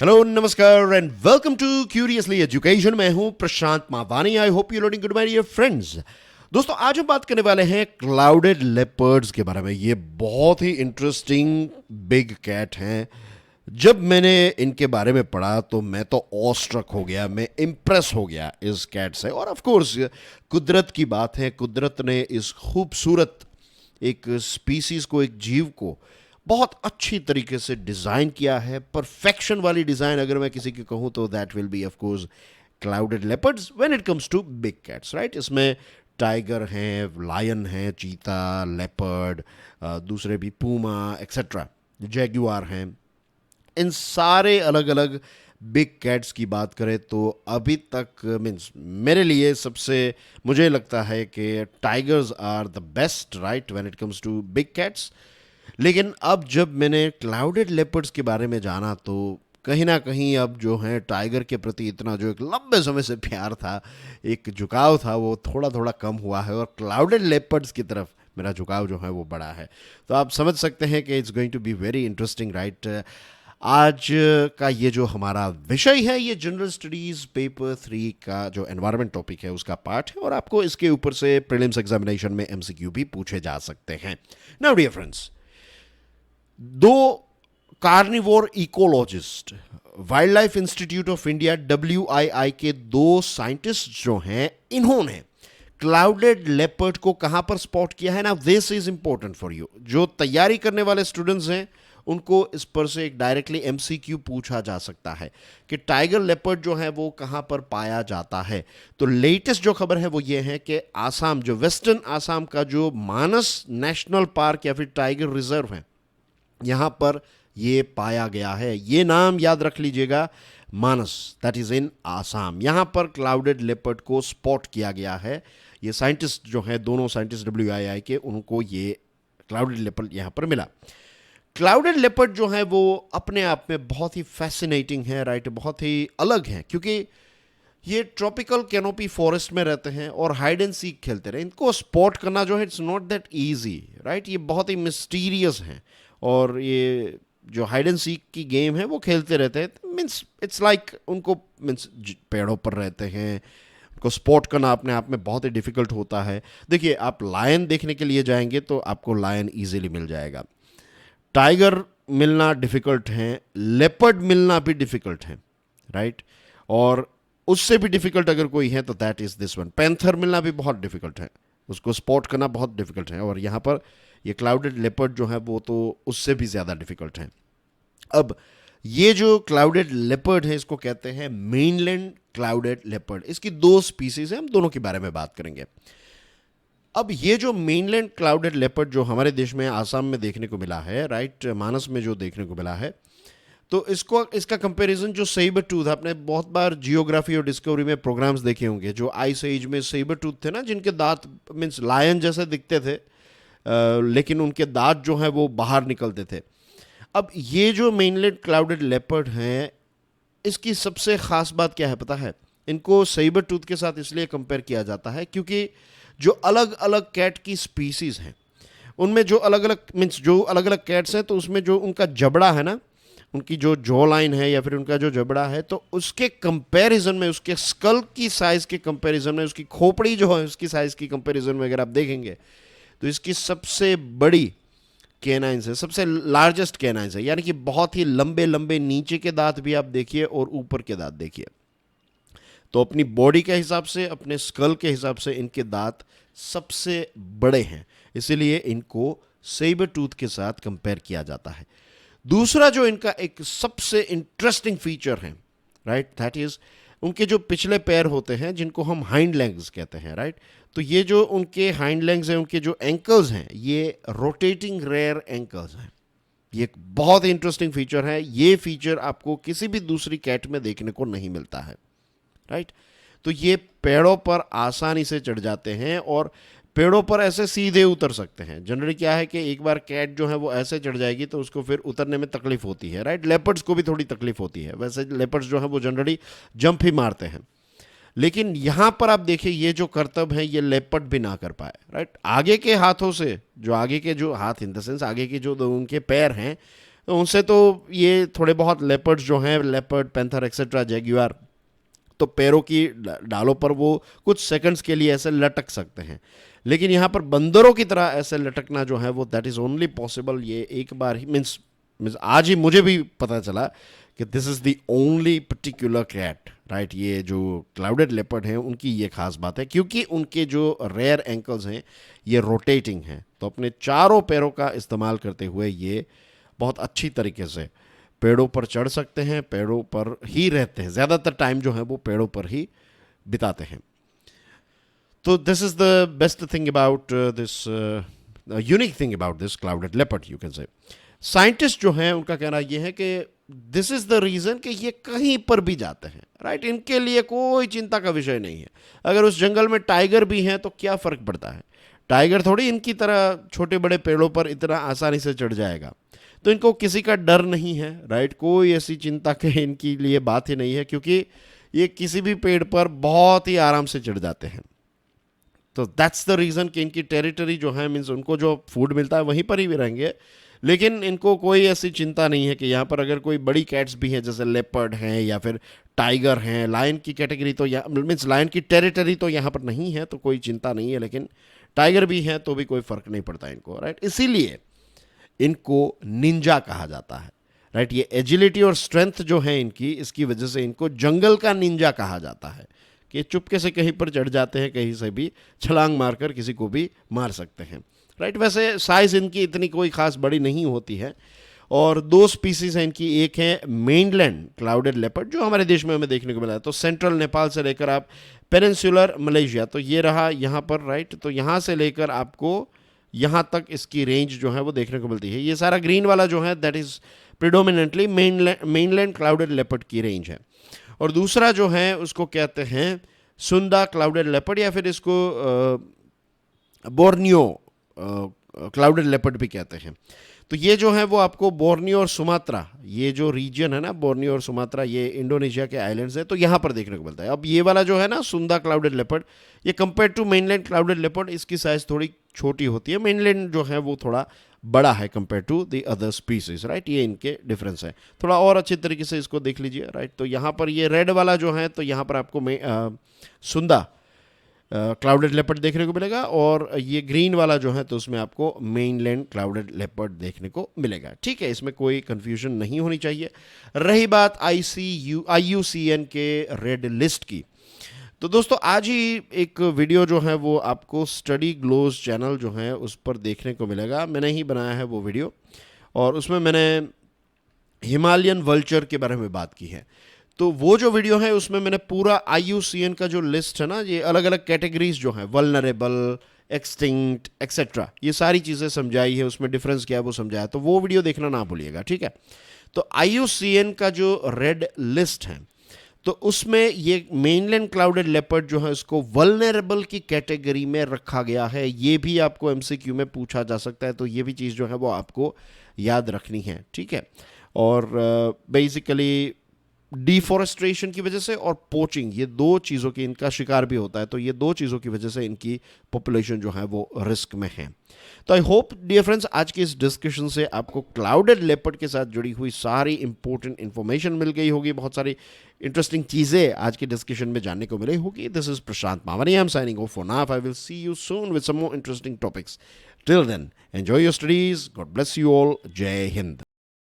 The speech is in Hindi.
हेलो नमस्कार and welcome to curiously education. मैं हूं Prashant Mavani. I hope you loading good my dear friends. दोस्तों आज हम बात करने वाले हैं क्लाउडेड लेपर्ड्स के बारे में। ये बहुत ही इंटरेस्टिंग बिग कैट हैं। जब मैंने इनके बारे में पढ़ा तो मैं तो ऑस्ट्रक हो गया, मैं इम्प्रेस हो गया इस कैट से। और ऑफ कोर्स कुदरत की बात है, कुदरत ने इस खूबसूरत एक स्पीसीज को, एक जीव को बहुत अच्छी तरीके से डिज़ाइन किया है। परफेक्शन वाली डिज़ाइन अगर मैं किसी की कहूँ तो that will be of course clouded leopards when it comes to big cats, right. इसमें टाइगर हैं, लायन हैं, चीता, लेपर्ड, दूसरे भी पूमा एक्सेट्रा, जैगुआर हैं। इन सारे अलग अलग बिग कैट्स की बात करें तो अभी तक मीन्स मेरे लिए सबसे मुझे लगता है कि tigers are the best, right, when it comes to big cats. लेकिन अब जब मैंने क्लाउडेड लेपर्ड्स के बारे में जाना तो कहीं ना कहीं अब जो है टाइगर के प्रति इतना जो एक लंबे समय से प्यार था, एक झुकाव था, वो थोड़ा थोड़ा कम हुआ है और क्लाउडेड लेपर्ड्स की तरफ मेरा झुकाव जो है वो बड़ा है। तो आप समझ सकते हैं कि it's going to be very interesting, right. आज का ये जो हमारा विषय है ये जनरल स्टडीज़ पेपर 3 का जो एनवायरनमेंट टॉपिक है उसका पार्ट है और आपको इसके ऊपर से प्रीलिम्स एग्जामिनेशन में एमसीक्यू भी पूछे जा सकते हैं। नाउ डियर फ्रेंड्स, दो carnivore ecologist, wild life institute of India WII के दो साइंटिस्ट जो हैं, इन्होंने क्लाउडेड लेपर्ड को कहां पर स्पॉट किया है ना। This is important for you. जो तैयारी करने वाले स्टूडेंट्स हैं उनको इस पर से एक डायरेक्टली एमसीक्यू पूछा जा सकता है कि टाइगर लेपर्ड जो है वो कहां पर पाया जाता है। तो लेटेस्ट जो खबर है वो ये है कि आसाम, जो वेस्टर्न आसाम का जो मानस नेशनल पार्क या फिर टाइगर रिजर्व है, यहां पर ये पाया गया है। ये नाम याद रख लीजिएगा, मानस, दैट इज इन आसाम। यहां पर क्लाउडेड लेपर्ड को स्पॉट किया गया है। ये साइंटिस्ट जो हैं, दोनों साइंटिस्ट WII के, उनको ये क्लाउडेड लेपर्ड यहां पर मिला। क्लाउडेड लेपर्ड जो है वो अपने आप में बहुत ही फैसिनेटिंग है, राइट, बहुत ही अलग है, क्योंकि ये ट्रॉपिकल कैनोपी फॉरेस्ट में रहते हैं और हाइड एंड सीक खेलते रहे। इनको स्पॉट करना जो है it's not that easy, right. ये बहुत ही मिस्टीरियस हैं और ये जो हाइड एंड सीक की गेम है वो खेलते रहते हैं। मीन्स इट्स लाइक उनको मीन्स पेड़ों पर रहते हैं, उनको स्पॉट करना अपने आप में बहुत ही डिफिकल्ट होता है। देखिए, आप लायन देखने के लिए जाएंगे तो आपको लायन ईजिली मिल जाएगा, टाइगर मिलना डिफिकल्ट है, लेपर्ड मिलना भी डिफिकल्ट है, राइट। और उससे भी डिफिकल्ट अगर कोई है तो that is this one. Panther मिलना भी बहुत डिफिकल्ट है, उसको स्पॉट करना बहुत डिफिकल्ट है। और यहाँ पर ये क्लाउडेड लेपर्ड जो है वो तो उससे भी ज़्यादा डिफिकल्ट है। अब ये जो क्लाउडेड लेपर्ड है इसको कहते हैं मेनलैंड क्लाउडेड लेपर्ड। इसकी दो स्पीसीज हैं, हम दोनों के बारे में बात करेंगे। अब ये जो मेनलैंड क्लाउडेड लेपर्ड जो हमारे देश में आसाम में देखने को मिला है, राइट, मानस में जो देखने को मिला है, तो इसका कंपैरिजन जो सेबर टूथ, आपने बहुत बार जियोग्राफी और डिस्कवरी में प्रोग्राम्स देखे होंगे, जो आइस एज में सेबर टूथ थे ना, जिनके दांत मीन्स लायन जैसे दिखते थे, लेकिन उनके दांत जो हैं वो बाहर निकलते थे। अब ये जो मेनलैंड क्लाउडेड लेपर्ड हैं, इसकी सबसे ख़ास बात क्या है पता है? इनको सेबर टूथ के साथ इसलिए कंपेयर किया जाता है क्योंकि जो अलग अलग कैट की स्पीसीज़ हैं उनमें जो अलग अलग मीन्स जो अलग अलग कैट्स हैं, तो उसमें जो उनका जबड़ा है ना, उनकी जो जॉ लाइन है या फिर उनका जो जबड़ा है, तो उसके कंपैरिजन में, उसके स्कल की साइज़ के कंपैरिजन में, उसकी खोपड़ी जो है उसकी साइज़ की कंपैरिजन में अगर आप देखेंगे तो इसकी सबसे बड़ी कैनाइंस है, सबसे लार्जेस्ट कैनाइंस है, यानी कि बहुत ही लंबे लंबे नीचे के दांत भी आप देखिए और ऊपर के दांत देखिए। तो अपनी बॉडी के हिसाब से, अपने स्कल के हिसाब से इनके दांत सबसे बड़े हैं, इसीलिए इनको सेबर टूथ के साथ कंपेयर किया जाता है। दूसरा जो इनका एक सबसे इंटरेस्टिंग फीचर है, राइट, दैट इज उनके जो पिछले पैर होते हैं जिनको हम हाइंड लेग्स कहते हैं, राइट। तो ये जो उनके हाइंड लेग्स हैं, उनके जो एंकल्स हैं, ये रोटेटिंग रेयर एंकल्स हैं। ये एक बहुत ही इंटरेस्टिंग फीचर है। ये फीचर आपको किसी भी दूसरी कैट में देखने को नहीं मिलता है, राइट। तो ये पेड़ों पर आसानी से चढ़ जाते हैं और पेड़ों पर ऐसे सीधे उतर सकते हैं। जनरली क्या है कि एक बार कैट जो है वो ऐसे चढ़ जाएगी तो उसको फिर उतरने में तकलीफ होती है, राइट। लेपर्ड्स को भी थोड़ी तकलीफ होती है, वैसे लेपर्ड्स जो है वो जनरली जंप ही मारते हैं। लेकिन यहाँ पर आप देखिए ये जो करतब है ये लेपर्ड भी ना कर पाए, राइट। आगे के हाथों से, जो आगे के जो हाथ इन द सेंस आगे के जो उनके पैर हैं, तो उनसे तो ये थोड़े बहुत लेपर्ड्स जो हैं, लेपर्ड, पैंथर एक्सेट्रा, जैगुआर, तो पैरों की डालों पर वो कुछ सेकंड्स के लिए ऐसे लटक सकते हैं, लेकिन यहाँ पर बंदरों की तरह ऐसे लटकना जो है वो दैट इज़ ओनली पॉसिबल, ये एक बार ही मीन्स आज ही मुझे भी पता चला कि this is the only particular cat, right. ये जो क्लाउडेड लेपर्ड हैं उनकी ये खास बात है, क्योंकि उनके जो रेयर एंकल्स हैं ये रोटेटिंग हैं, तो अपने चारों पैरों का इस्तेमाल करते हुए ये बहुत अच्छी तरीके से पेड़ों पर चढ़ सकते हैं, पेड़ों पर ही रहते हैं, ज़्यादातर टाइम जो है वो पेड़ों पर ही बिताते हैं। तो this is the best thing about this, unique thing about this clouded leopard you can say. Scientist जो हैं उनका कहना यह है कि दिस इज़ द रीज़न कि ये कहीं पर भी जाते हैं, राइट। इनके लिए कोई चिंता का विषय नहीं है। अगर उस जंगल में टाइगर भी हैं तो क्या फ़र्क पड़ता है, टाइगर थोड़ी इनकी तरह छोटे बड़े पेड़ों पर इतना आसानी से चढ़ जाएगा, तो इनको किसी का डर नहीं है, राइट। कोई ऐसी चिंता के इनके लिए बात ही नहीं है, क्योंकि ये किसी भी पेड़ पर बहुत ही आराम से चढ़ जाते हैं। तो दैट्स द रीज़न कि इनकी टेरिटरी जो है, मीन्स उनको जो फूड मिलता है वहीं पर ही भी रहेंगे, लेकिन इनको कोई ऐसी चिंता नहीं है कि यहाँ पर अगर कोई बड़ी कैट्स भी हैं जैसे लेपर्ड हैं या फिर टाइगर हैं, लायन की कैटेगरी तो यहाँ मीन्स लायन की टेरिटरी तो यहाँ पर नहीं है, तो कोई चिंता नहीं है, लेकिन टाइगर भी हैं तो भी कोई फ़र्क नहीं पड़ता इनको, राइट। इसीलिए इनको निंजा कहा जाता है, राइट। ये एजिलिटी और स्ट्रेंथ जो है इनकी, इसकी वजह से इनको जंगल का निंजा कहा जाता है कि चुपके से कहीं पर चढ़ जाते हैं, कहीं से भी छलांग मारकर किसी को भी मार सकते हैं, राइट। वैसे साइज़ इनकी इतनी कोई ख़ास बड़ी नहीं होती है, और दो स्पीसीज़ हैं इनकी, एक है मेनलैंड क्लाउडेड लेपर्ड जो हमारे देश में हमें देखने को मिला है, तो सेंट्रल नेपाल से लेकर आप पेनिनसुलर मलेशिया, तो ये रहा यहाँ पर, राइट। तो यहाँ से लेकर आपको यहाँ तक इसकी रेंज जो है वो देखने को मिलती है। ये सारा ग्रीन वाला जो है that is predominantly mainland clouded leopard की रेंज है, और दूसरा जो है उसको कहते हैं सुंदा क्लाउडेड लेपर्ड, या फिर इसको बोर्नियो क्लाउडेड लेपर्ड भी कहते हैं। तो ये जो है वो आपको बोर्नियो और सुमात्रा, ये जो रीजन है ना बोर्नियो और सुमात्रा, ये इंडोनेशिया के आइलैंड्स है, तो यहाँ पर देखने को मिलता है। अब ये वाला जो है ना सुंदा क्लाउडेड लेपर्ड, ये compare to mainland clouded leopard इसकी साइज़ थोड़ी छोटी होती है, मेनलैंड जो है वो थोड़ा बड़ा है compare to the other species, right. ये इनके डिफरेंस है। थोड़ा और अच्छे तरीके से इसको देख लीजिए, राइट। तो यहाँ पर ये रेड वाला जो है, तो यहाँ पर आपको सुंदा क्लाउडेड लेपर्ड देखने को मिलेगा, और ये ग्रीन वाला जो है तो उसमें आपको मेनलैंड क्लाउडेड लेपर्ड देखने को मिलेगा, ठीक है। इसमें कोई कंफ्यूजन नहीं होनी चाहिए। रही बात IUCN के रेड लिस्ट की, तो दोस्तों आज ही एक वीडियो जो है वो आपको स्टडी ग्लोज चैनल जो है उस पर देखने को मिलेगा। मैंने ही बनाया है वो वीडियो, और उसमें मैंने हिमालयन वल्चर के बारे में बात की है। तो वो जो वीडियो है उसमें मैंने पूरा IUCN का जो लिस्ट है ना, ये अलग अलग कैटेगरीज जो हैं, वल्नरेबल, एक्सटिंक्ट एक्सेट्रा, ये सारी चीज़ें समझाई है, उसमें डिफरेंस क्या है वो समझाया, तो वो वीडियो देखना ना भूलिएगा, ठीक है। तो IUCN का जो रेड लिस्ट है, तो उसमें ये मेनलैंड क्लाउडेड लेपर्ड जो है उसको वल्नरेबल की कैटेगरी में रखा गया है। ये भी आपको MCQ में पूछा जा सकता है, तो ये भी चीज़ जो है वो आपको याद रखनी है, ठीक है। और बेसिकली डिफॉरेस्ट्रेशन की वजह से और पोचिंग, ये दो चीज़ों की इनका शिकार भी होता है, तो ये दो चीज़ों की वजह से इनकी पॉपुलेशन जो है वो रिस्क में है। तो आई होप डियर फ्रेंड्स आज की इस डिस्कशन से आपको क्लाउडेड लेपर्ड के साथ जुड़ी हुई सारी इंपॉर्टेंट इन्फॉर्मेशन मिल गई होगी, बहुत सारी इंटरेस्टिंग चीज़ें आज की डिस्कशन में जानने को मिली होगी। This is Prashant Mavani, I am signing off for now. I will see you soon with some more interesting topics. Till then enjoy your studies, God bless you all, Jai Hind.